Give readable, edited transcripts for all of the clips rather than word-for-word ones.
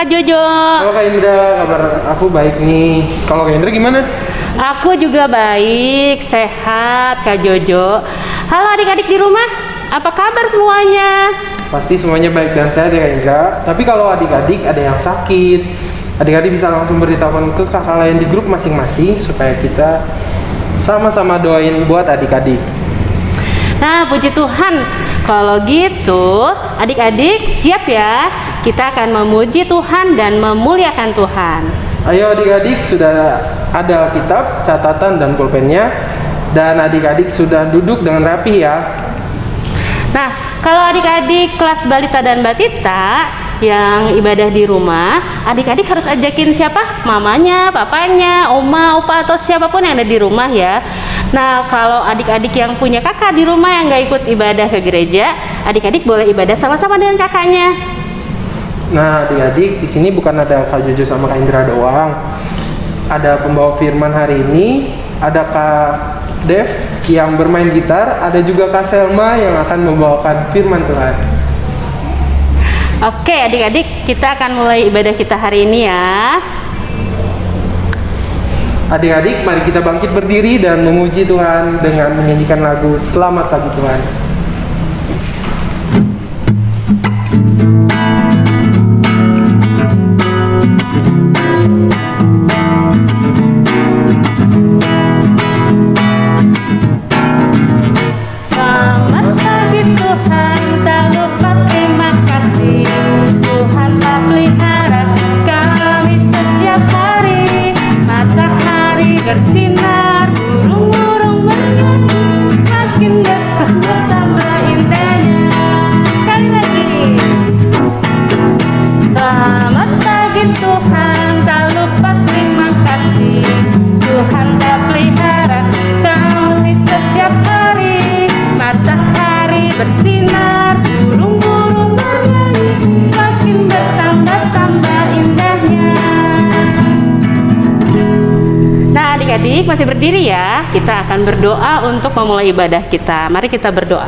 Kak Jojo? Halo Kak Indra, kabar aku baik nih. Kalau Kak Indra gimana? Aku juga baik, sehat Kak Jojo. Halo adik-adik di rumah, apa kabar semuanya? Pasti semuanya baik dan sehat ya Kak Indra. Tapi kalau adik-adik ada yang sakit, adik-adik bisa langsung beritahukan ke kakak lain di grup masing-masing supaya kita sama-sama doain buat adik-adik. Nah, puji Tuhan. Kalau gitu, adik-adik siap ya? Kita akan memuji Tuhan dan memuliakan Tuhan. Ayo adik-adik, sudah ada kitab, catatan, dan pulpennya. Dan adik-adik sudah duduk dengan rapi ya. Nah, kalau adik-adik kelas balita dan batita yang ibadah di rumah, adik-adik harus ajakin siapa? Mamanya, papanya, oma, opa, atau siapapun yang ada di rumah ya. Nah, kalau adik-adik yang punya kakak di rumah yang gak ikut ibadah ke gereja, adik-adik boleh ibadah sama-sama dengan kakaknya. Nah, adik-adik, di sini bukan ada Kak Jojo sama Kak Indra doang. Ada pembawa firman hari ini, ada Kak Dev yang bermain gitar, ada juga Kak Selma yang akan membawakan firman Tuhan. Oke, adik-adik, kita akan mulai ibadah kita hari ini ya. Adik-adik, mari kita bangkit berdiri dan memuji Tuhan dengan menyanyikan lagu Selamat Pagi Tuhan. Bersinar, burung-burung bernyanyi, makin dekat bertambah indahnya. Sekali lagi. Selamat pagi Tuhan, tak lupa terima kasih. Tuhan tak pelihara kami setiap hari. Matahari bersinar, burung-burung bernyanyi, makin bertambah indahnya. Nah, adik-adik masih berdiri ya. Kita akan berdoa untuk memulai ibadah kita. Mari kita berdoa.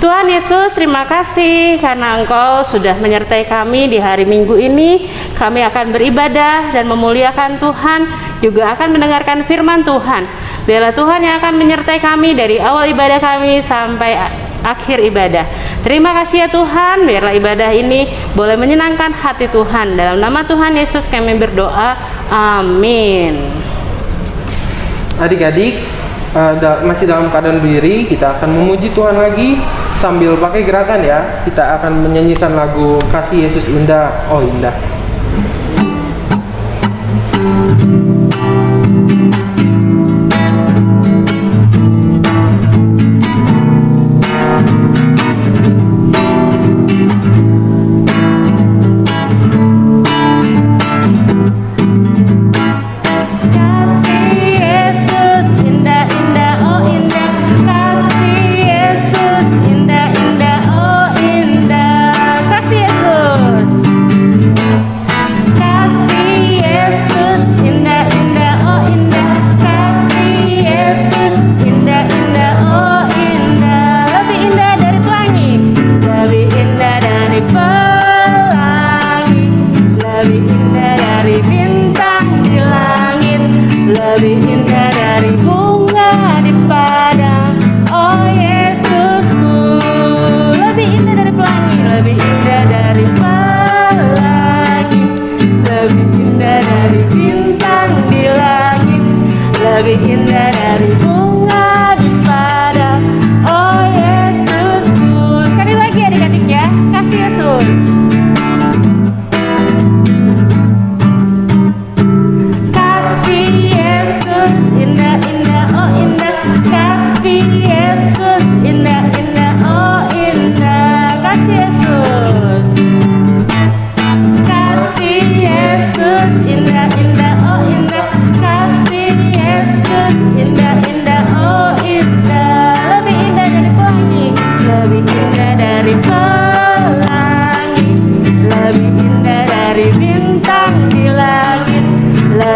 Tuhan Yesus, terima kasih karena Engkau sudah menyertai kami di hari Minggu ini. Kami akan beribadah dan memuliakan Tuhan, juga akan mendengarkan firman Tuhan. Biarlah Tuhan yang akan menyertai kami dari awal ibadah kami sampai akhir ibadah. Terima kasih ya Tuhan, biarlah ibadah ini boleh menyenangkan hati Tuhan. Dalam nama Tuhan Yesus kami berdoa, amin. Adik-adik, masih dalam keadaan berdiri, kita akan memuji Tuhan lagi sambil pakai gerakan ya. Kita akan menyanyikan lagu Kasih Yesus Indah, oh indah.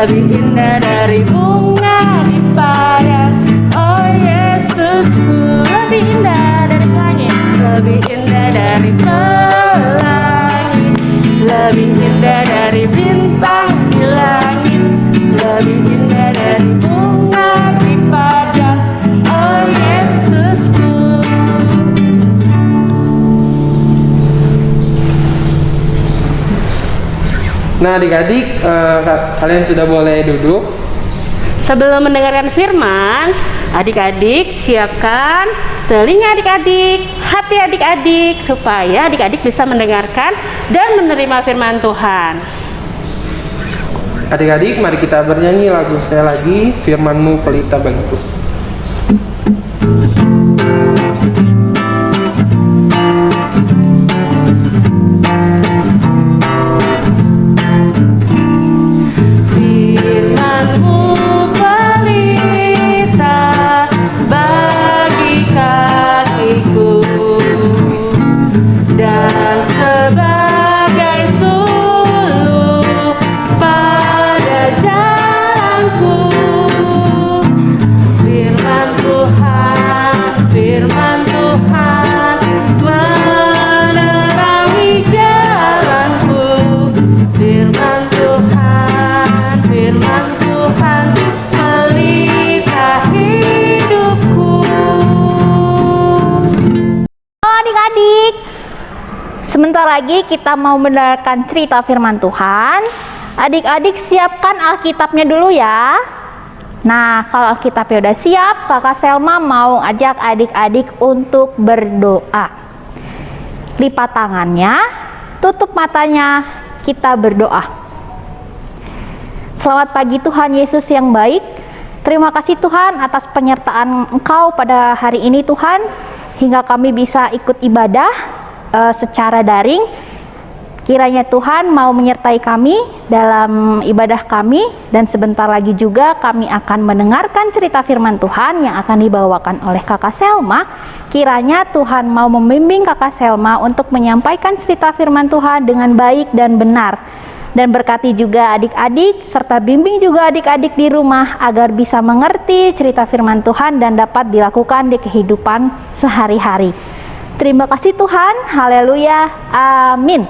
lebih indah dari bunga di padang. Oh Yesusku, lebih indah dari langit, lebih indah dari pelangi, lebih indah Nah, adik-adik, kalian sudah boleh duduk. Sebelum mendengarkan firman, adik-adik siapkan telinga adik-adik, hati adik-adik, supaya adik-adik bisa mendengarkan dan menerima firman Tuhan. Adik-adik, mari kita bernyanyi lagu sekali lagi, Firman-Mu Pelita Bagiku. Sebentar lagi kita mau mendengarkan cerita firman Tuhan. Adik-adik siapkan Alkitabnya dulu ya. Nah, kalau Alkitabnya udah siap, Kakak Selma mau ajak adik-adik untuk berdoa. Lipat tangannya, tutup matanya, kita berdoa. Selamat pagi Tuhan Yesus yang baik. Terima kasih Tuhan atas penyertaan Engkau pada hari ini Tuhan, hingga kami bisa ikut ibadah secara daring. Kiranya Tuhan mau menyertai kami dalam ibadah kami, dan sebentar lagi juga kami akan mendengarkan cerita firman Tuhan yang akan dibawakan oleh Kakak Selma. Kiranya Tuhan mau membimbing Kakak Selma untuk menyampaikan cerita firman Tuhan dengan baik dan benar, dan berkati juga adik-adik serta bimbing juga adik-adik di rumah agar bisa mengerti cerita firman Tuhan dan dapat dilakukan di kehidupan sehari-hari. Terima kasih Tuhan, haleluya, amin.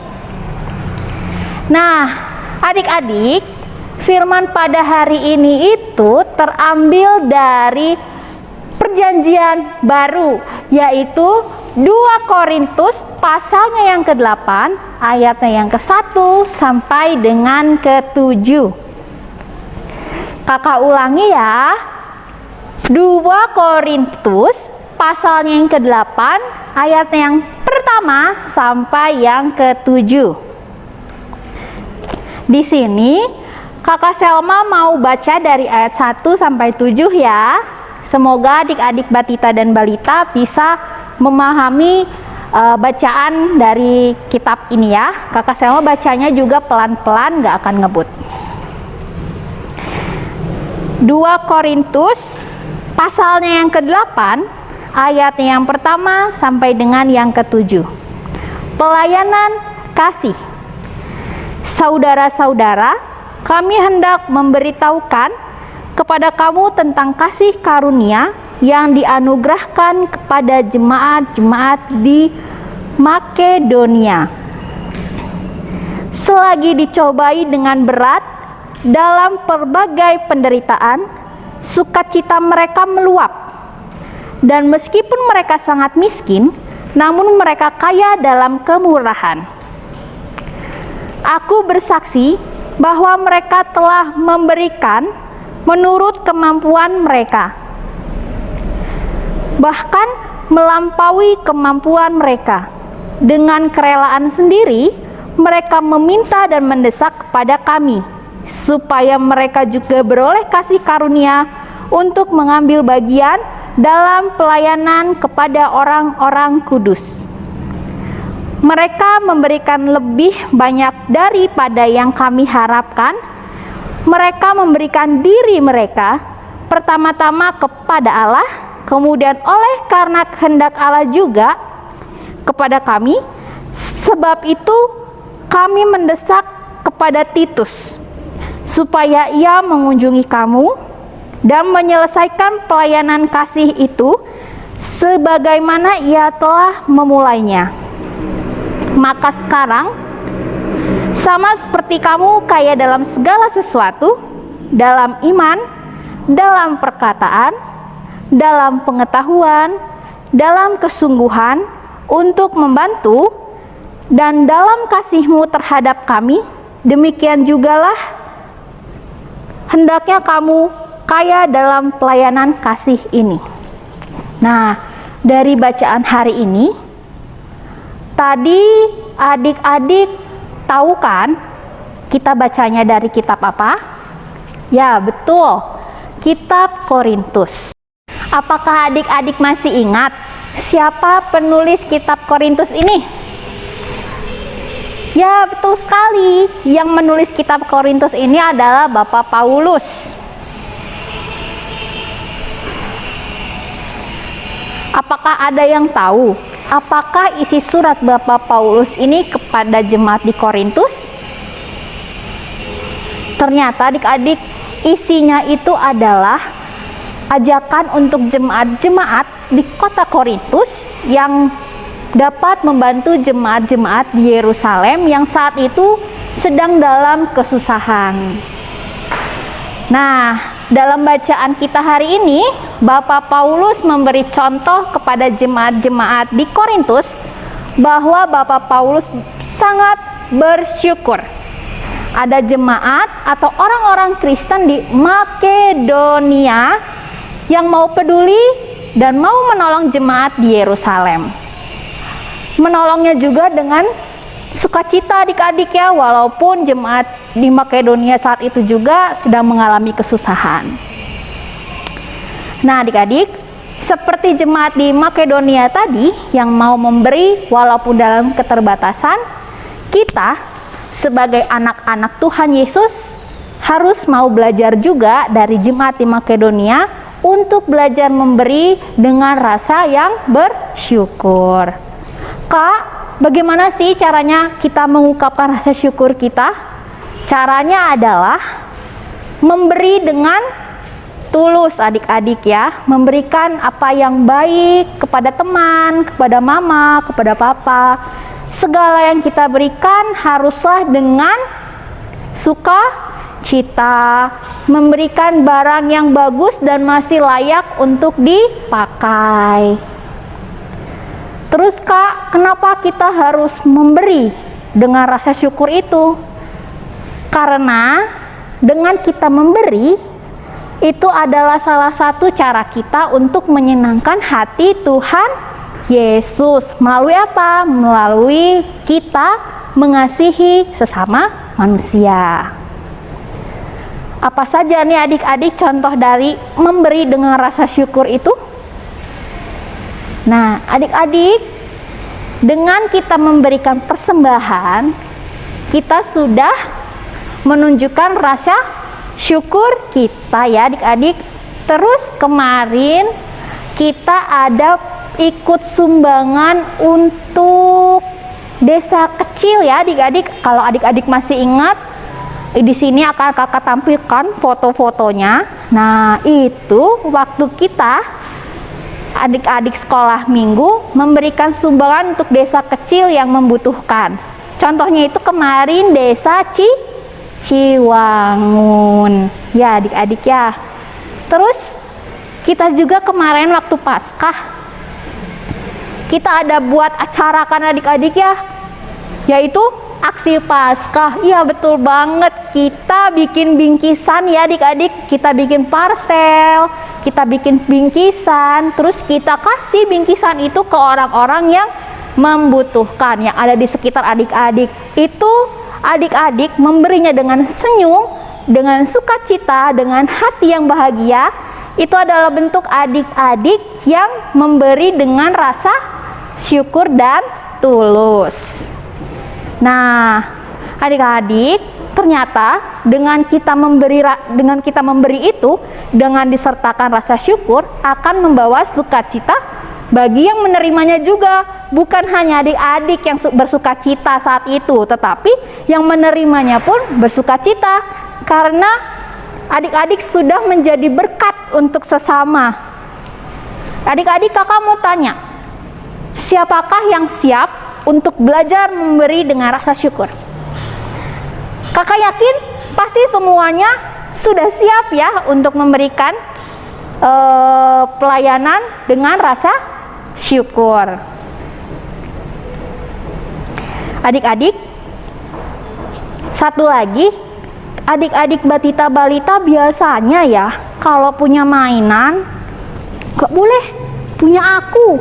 Nah, adik-adik, firman pada hari ini itu terambil dari perjanjian baru, yaitu 2 Korintus pasalnya yang ke-8, ayatnya yang ke-1 sampai dengan ke-7. Kakak ulangi ya, 2 Korintus pasalnya yang ke-8, ayatnya yang pertama sampai yang ke-7. Di sini Kakak Selma mau baca dari ayat 1 sampai 7 ya. Semoga adik-adik Batita dan Balita bisa memahami bacaan dari kitab ini ya. Kakak Selma bacanya juga pelan-pelan, gak akan ngebut. 2 Korintus pasalnya yang ke-8, ayat yang pertama sampai dengan yang ke-7. Pelayanan kasih. Saudara-saudara, kami hendak memberitahukan kepada kamu tentang kasih karunia yang dianugerahkan kepada jemaat-jemaat di Makedonia. Selagi dicobai dengan berat dalam berbagai penderitaan, sukacita mereka meluap. Dan meskipun mereka sangat miskin, namun mereka kaya dalam kemurahan. Aku bersaksi bahwa mereka telah memberikan menurut kemampuan mereka, bahkan melampaui kemampuan mereka. Dengan kerelaan sendiri, mereka meminta dan mendesak kepada kami, supaya mereka juga beroleh kasih karunia untuk mengambil bagian dalam pelayanan kepada orang-orang kudus. Mereka memberikan lebih banyak daripada yang kami harapkan. Mereka memberikan diri mereka pertama-tama kepada Allah, kemudian oleh karena kehendak Allah juga kepada kami. Sebab itu kami mendesak kepada Titus supaya ia mengunjungi kamu dan menyelesaikan pelayanan kasih itu sebagaimana ia telah memulainya. Maka sekarang, sama seperti kamu kaya dalam segala sesuatu, dalam iman, dalam perkataan, dalam pengetahuan, dalam kesungguhan untuk membantu, dan dalam kasihmu terhadap kami, demikian jugalah hendaknya kamu kaya dalam pelayanan kasih ini. Nah, dari bacaan hari ini, tadi adik-adik tahu kan kita bacanya dari kitab apa? Ya, betul, kitab Korintus. Apakah adik-adik masih ingat siapa penulis kitab Korintus ini? Ya, betul sekali. Yang menulis kitab Korintus ini adalah Bapak Paulus. Apakah ada yang tahu apakah isi surat Bapak Paulus ini kepada jemaat di Korintus? Ternyata adik-adik, isinya itu adalah ajakan untuk jemaat-jemaat di kota Korintus yang dapat membantu jemaat-jemaat di Yerusalem yang saat itu sedang dalam kesusahan. Nah, dalam bacaan kita hari ini, Bapak Paulus memberi contoh kepada jemaat-jemaat di Korintus bahwa Bapak Paulus sangat bersyukur ada jemaat atau orang-orang Kristen di Makedonia yang mau peduli dan mau menolong jemaat di Yerusalem. Menolongnya juga dengan sukacita adik-adik ya, walaupun jemaat di Makedonia saat itu juga sedang mengalami kesusahan. Nah adik-adik, seperti jemaat di Makedonia tadi yang mau memberi walaupun dalam keterbatasan, kita sebagai anak-anak Tuhan Yesus harus mau belajar juga dari jemaat di Makedonia untuk belajar memberi dengan rasa yang bersyukur. Kak, bagaimana sih caranya kita mengungkapkan rasa syukur kita? Caranya adalah memberi dengan tulus adik-adik ya. Memberikan apa yang baik kepada teman, kepada mama, kepada papa. Segala yang kita berikan haruslah dengan sukacita. Memberikan barang yang bagus dan masih layak untuk dipakai. Terus Kak, kenapa kita harus memberi dengan rasa syukur itu? Karena dengan kita memberi, itu adalah salah satu cara kita untuk menyenangkan hati Tuhan Yesus. Melalui apa? Melalui kita mengasihi sesama manusia. Apa saja nih adik-adik contoh dari memberi dengan rasa syukur itu? Nah, adik-adik, dengan kita memberikan persembahan, kita sudah menunjukkan rasa syukur kita ya adik-adik. Terus kemarin kita ada ikut sumbangan untuk desa kecil ya adik-adik. Kalau adik-adik masih ingat, di sini akan kakak tampilkan foto-fotonya. Nah, itu waktu kita adik-adik sekolah minggu memberikan sumbangan untuk desa kecil yang membutuhkan. Contohnya itu kemarin desa Ciwangun ya adik-adik ya. Terus kita juga kemarin waktu Paskah kita ada buat acara kan adik-adik ya, yaitu aksi Paskah. Iya betul banget, kita bikin bingkisan ya adik-adik. Kita bikin parcel, kita bikin bingkisan, terus kita kasih bingkisan itu ke orang-orang yang membutuhkan yang ada di sekitar adik-adik. Itu adik-adik memberinya dengan senyum, dengan sukacita, dengan hati yang bahagia. Itu adalah bentuk adik-adik yang memberi dengan rasa syukur dan tulus. Nah, adik-adik, ternyata dengan kita memberi itu, dengan disertakan rasa syukur, akan membawa sukacita bagi yang menerimanya juga. Bukan hanya adik-adik yang bersukacita saat itu, tetapi yang menerimanya pun bersukacita karena adik-adik sudah menjadi berkat untuk sesama. Adik-adik, kakak mau tanya, siapakah yang siap untuk belajar memberi dengan rasa syukur? Kakak yakin pasti semuanya sudah siap ya untuk memberikan pelayanan dengan rasa syukur. Adik-adik, Satu lagi, adik-adik batita balita biasanya ya kalau punya mainan gak boleh punya aku.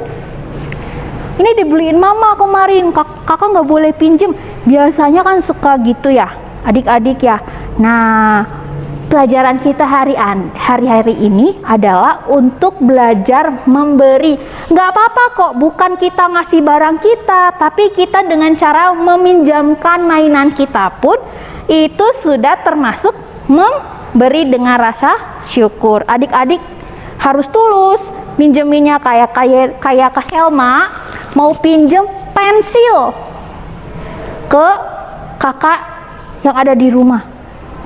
Ini dibeliin mama kemarin, kakak nggak boleh pinjem. Biasanya kan suka gitu ya adik-adik ya. Nah, pelajaran kita hari-hari ini adalah untuk belajar memberi. Nggak apa-apa kok, bukan kita ngasih barang kita, tapi kita dengan cara meminjamkan mainan kita pun itu sudah termasuk memberi dengan rasa syukur. Adik-adik harus tulus minjeminnya. Kayak Kak Selma mau pinjem pensil ke kakak yang ada di rumah.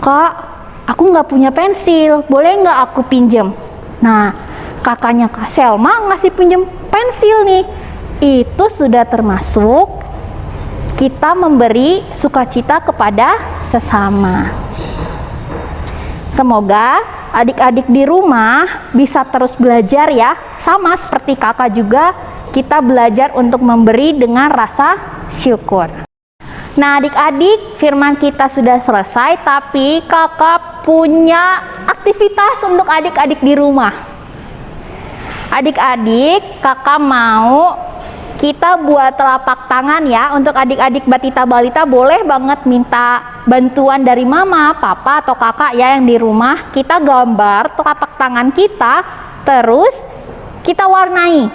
Kak, aku nggak punya pensil, boleh nggak aku pinjem? Nah, kakaknya Kak Selma ngasih pinjem pensil nih, itu sudah termasuk kita memberi sukacita kepada sesama. Semoga adik-adik di rumah bisa terus belajar ya, sama seperti kakak juga, kita belajar untuk memberi dengan rasa syukur. Nah adik-adik, firman kita sudah selesai, tapi kakak punya aktivitas untuk adik-adik di rumah. Adik-adik, kakak mau kita buat telapak tangan ya. Untuk adik-adik batita balita boleh banget minta bantuan dari mama, papa, atau kakak ya yang di rumah. Kita gambar telapak tangan kita, terus kita warnai.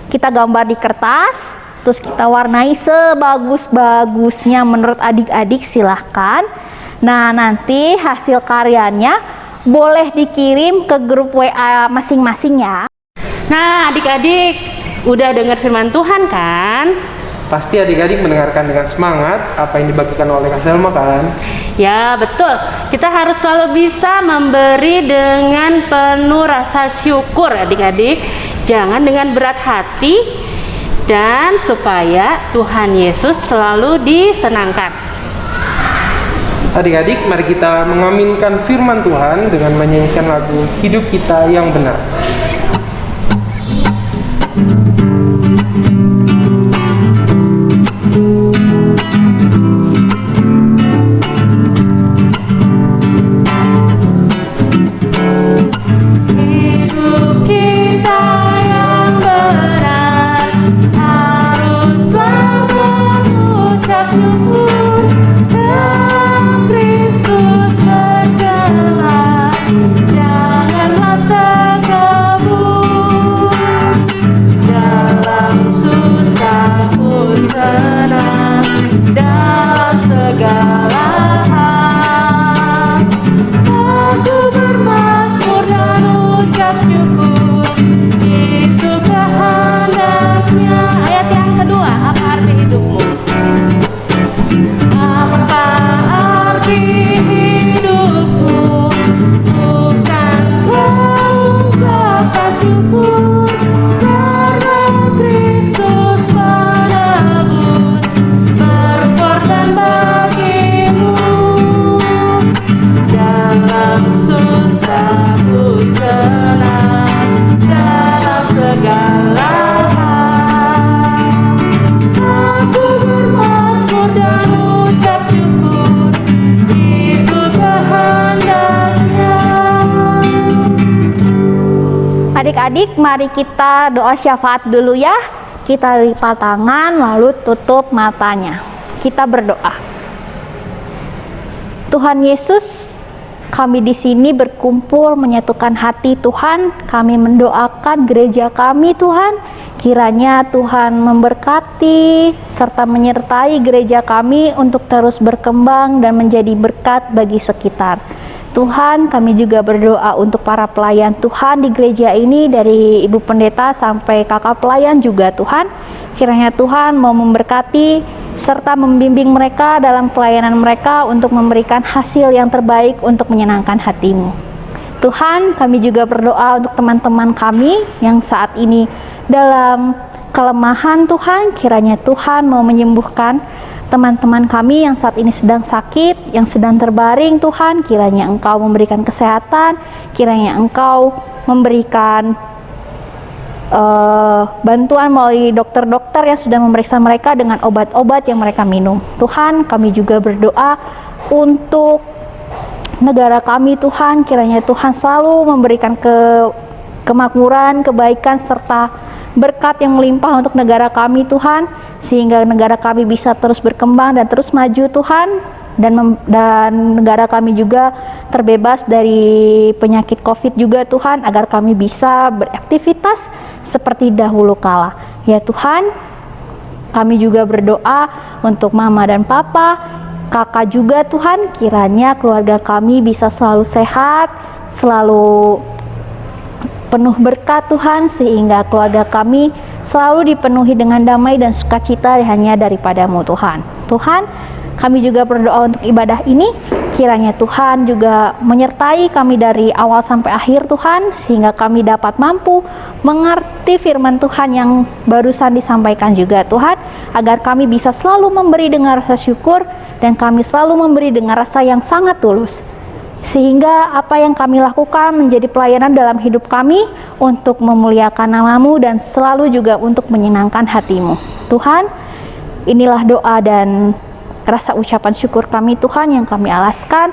Kita gambar di kertas, terus kita warnai sebagus-bagusnya menurut adik-adik, silahkan. Nah nanti hasil karyanya boleh dikirim ke grup WA masing-masing ya. Nah adik-adik, udah dengar firman Tuhan kan? Pasti adik-adik mendengarkan dengan semangat apa yang dibagikan oleh Kak Selma kan? Ya betul, kita harus selalu bisa memberi dengan penuh rasa syukur adik-adik. Jangan dengan berat hati, dan supaya Tuhan Yesus selalu disenangkan. Adik-adik, mari kita mengaminkan firman Tuhan dengan menyanyikan lagu Hidup Kita Yang Benar. Adik-adik, mari kita doa syafaat dulu ya. Kita lipat tangan lalu tutup matanya. Kita berdoa. Tuhan Yesus, kami di sini berkumpul menyatukan hati Tuhan. Kami mendoakan gereja kami Tuhan. Kiranya Tuhan memberkati serta menyertai gereja kami untuk terus berkembang dan menjadi berkat bagi sekitar. Tuhan, kami juga berdoa untuk para pelayan Tuhan di gereja ini, dari Ibu Pendeta sampai kakak pelayan juga Tuhan. Kiranya Tuhan mau memberkati serta membimbing mereka dalam pelayanan mereka untuk memberikan hasil yang terbaik untuk menyenangkan hati-Mu. Tuhan, kami juga berdoa untuk teman-teman kami yang saat ini dalam kelemahan Tuhan. Kiranya Tuhan mau menyembuhkan teman-teman kami yang saat ini sedang sakit, yang sedang terbaring Tuhan. Kiranya Engkau memberikan kesehatan, kiranya Engkau memberikan bantuan melalui dokter-dokter yang sudah memeriksa mereka dengan obat-obat yang mereka minum. Tuhan, kami juga berdoa untuk negara kami Tuhan, kiranya Tuhan selalu memberikan kemakmuran, kebaikan, serta berkat yang melimpah untuk negara kami Tuhan, sehingga negara kami bisa terus berkembang dan terus maju Tuhan, dan negara kami juga terbebas dari penyakit COVID juga Tuhan, agar kami bisa beraktivitas seperti dahulu kala. Ya Tuhan, kami juga berdoa untuk mama dan papa, kakak juga Tuhan, kiranya keluarga kami bisa selalu sehat, selalu penuh berkat Tuhan, sehingga keluarga kami selalu dipenuhi dengan damai dan sukacita hanya daripadamu Tuhan. Tuhan, kami juga berdoa untuk ibadah ini, kiranya Tuhan juga menyertai kami dari awal sampai akhir Tuhan, sehingga kami dapat mampu mengerti firman Tuhan yang barusan disampaikan juga Tuhan, agar kami bisa selalu memberi dengan rasa syukur, dan kami selalu memberi dengan rasa yang sangat tulus, sehingga apa yang kami lakukan menjadi pelayanan dalam hidup kami untuk memuliakan nama-Mu dan selalu juga untuk menyenangkan hati-Mu. Tuhan, inilah doa dan rasa ucapan syukur kami Tuhan yang kami alaskan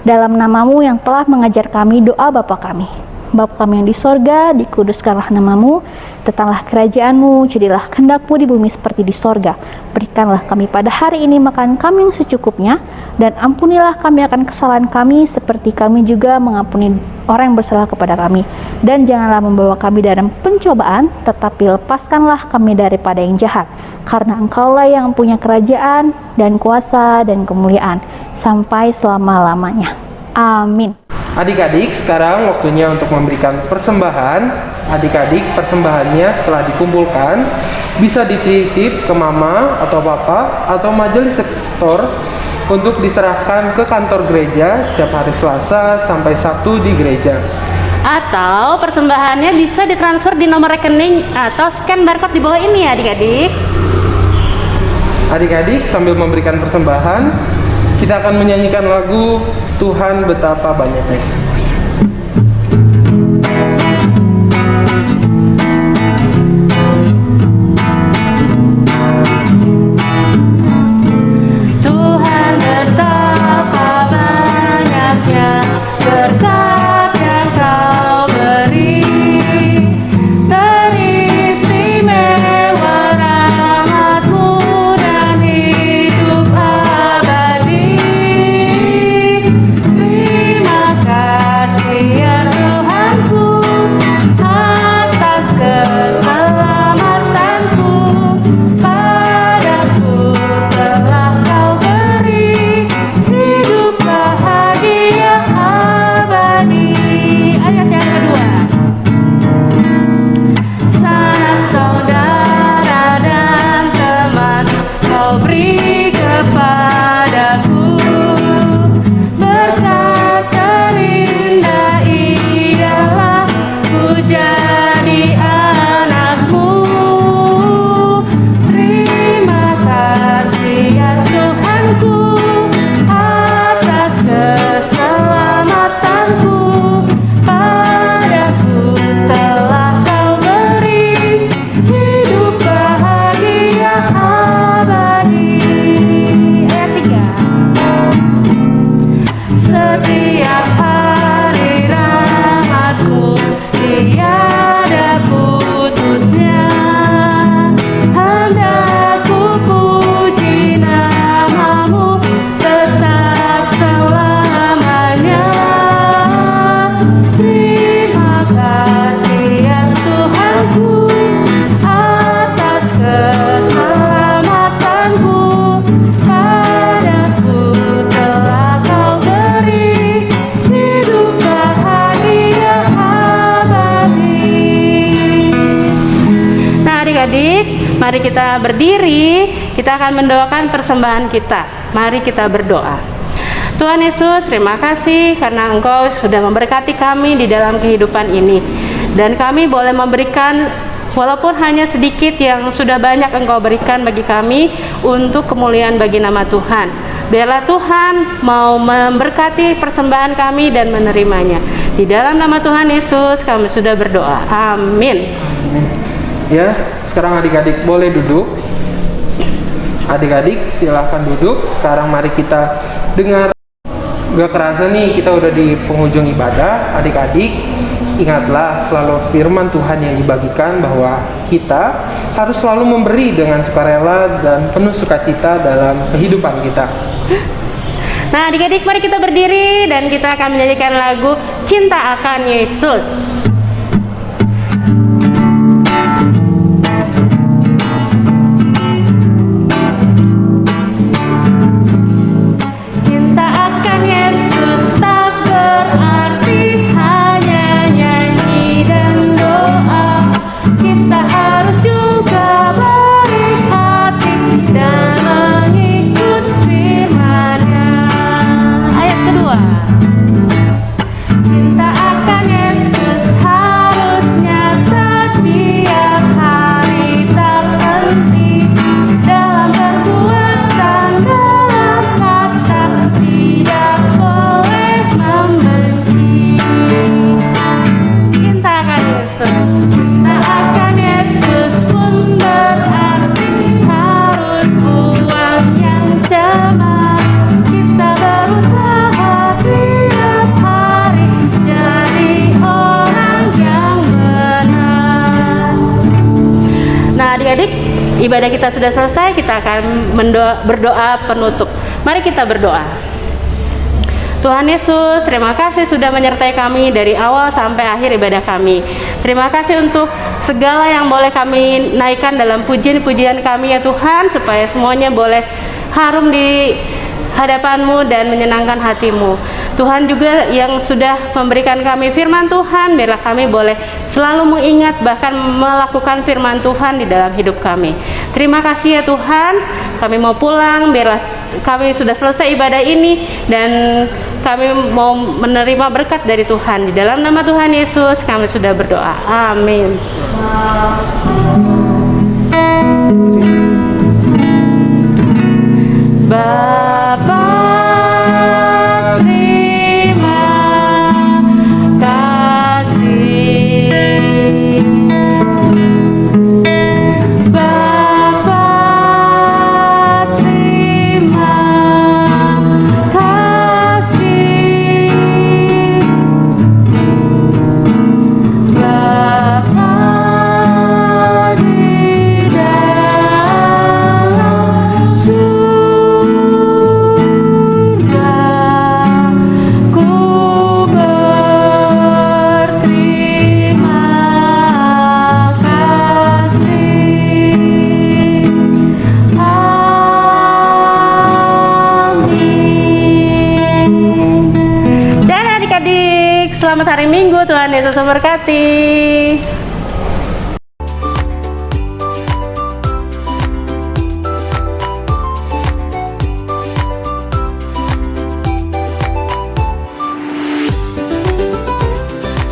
dalam nama-Mu yang telah mengajar kami doa Bapa kami. Bapa kami yang di sorga, dikuduskanlah nama-Mu, datanglah kerajaan-Mu, jadilah kehendak-Mu di bumi seperti di sorga. Berikanlah kami pada hari ini makan kami yang secukupnya, dan ampunilah kami akan kesalahan kami, seperti kami juga mengampuni orang yang bersalah kepada kami. Dan janganlah membawa kami dalam pencobaan, tetapi lepaskanlah kami daripada yang jahat. Karena Engkaulah yang punya kerajaan, dan kuasa, dan kemuliaan, sampai selama-lamanya. Amin. Adik-adik, sekarang waktunya untuk memberikan persembahan. Adik-adik, persembahannya setelah dikumpulkan bisa dititip ke mama atau papa atau majelis sektor untuk diserahkan ke kantor gereja setiap hari Selasa sampai Sabtu di gereja. Atau persembahannya bisa ditransfer di nomor rekening atau scan barcode di bawah ini ya adik-adik. Adik-adik, sambil memberikan persembahan, kita akan menyanyikan lagu Tuhan Betapa Banyaknya. Tuhan betapa banyaknya berkat yang Kau beri, teristimewa rahmat-Mu dan hidup abadi. Terima kasih ya Tuhanku atas keselamatanku, padaku telah Kau beri hidup bahagia abadi. Ayat yang kedua. Sanak saudara dan teman Kau beri kepadaku, berkat terindah ialah ku jadi anak-Mu. Terima kasih ya Tuhanku atas keselamatanku, padaku telah Kau beri hidup bahagia abadi. Ayat 3. Setiap hari rahmat-Mu tiada putusnya, hendak ku puji nama-Mu tetap selamanya. Terima kasih ya Tuhanku atas keselamatanku, padaku telah Kau beri hidup bahagia abadi. Nah adik-adik, mari kita berdiri, kita akan mendoakan persembahan kita. Mari kita berdoa. Tuhan Yesus, terima kasih karena Engkau sudah memberkati kami di dalam kehidupan ini, dan kami boleh memberikan walaupun hanya sedikit yang sudah banyak Engkau berikan bagi kami untuk kemuliaan bagi nama Tuhan. Biarlah Tuhan mau memberkati persembahan kami dan menerimanya. Di dalam nama Tuhan Yesus kami sudah berdoa. Amin. Ya, sekarang adik-adik boleh duduk. Adik-adik silahkan duduk. Sekarang mari kita dengar. Gak kerasa nih kita udah di penghujung ibadah. Adik-adik ingatlah selalu firman Tuhan yang dibagikan bahwa kita harus selalu memberi dengan sukarela dan penuh sukacita dalam kehidupan kita. Nah, adik-adik mari kita berdiri dan kita akan menyanyikan lagu Cinta Akan Yesus. Cinta akan Yesus tak berarti hanya nyanyi dan doa. Kita harus juga baik hati dan mengikut firman-Nya. Ayat kedua. Cinta akan Yesus harus nyata tiap hari, tak henti dalam perbuatan, dalam kata, tidak boleh membenci. Cinta akan Yesus, cinta akan Yesus pun berarti harus buang yang cemar. Kita berusaha tiap hari jadi orang yang benar. Nah, adik-adik, ibadah kita sudah selesai. Kita akan berdoa penutup. Mari kita berdoa. Tuhan Yesus, terima kasih sudah menyertai kami dari awal sampai akhir ibadah kami. Terima kasih untuk segala yang boleh kami naikkan dalam pujian-pujian kami ya Tuhan, supaya semuanya boleh harum di hadapan-Mu dan menyenangkan hati-Mu. Tuhan juga yang sudah memberikan kami firman Tuhan, biarlah kami boleh selalu mengingat bahkan melakukan firman Tuhan di dalam hidup kami. Terima kasih ya Tuhan, kami mau pulang, biarlah kami sudah selesai ibadah ini dan kami mau menerima berkat dari Tuhan. Di dalam nama Tuhan Yesus kami sudah berdoa. Amin. Bapa, terima kasih. Bapa, terima kasih. Bapa di dalam surga, ku berterima kasih. Amin. Dan adik-adik, selamat hari Minggu. Tuhan Yesus memberkati.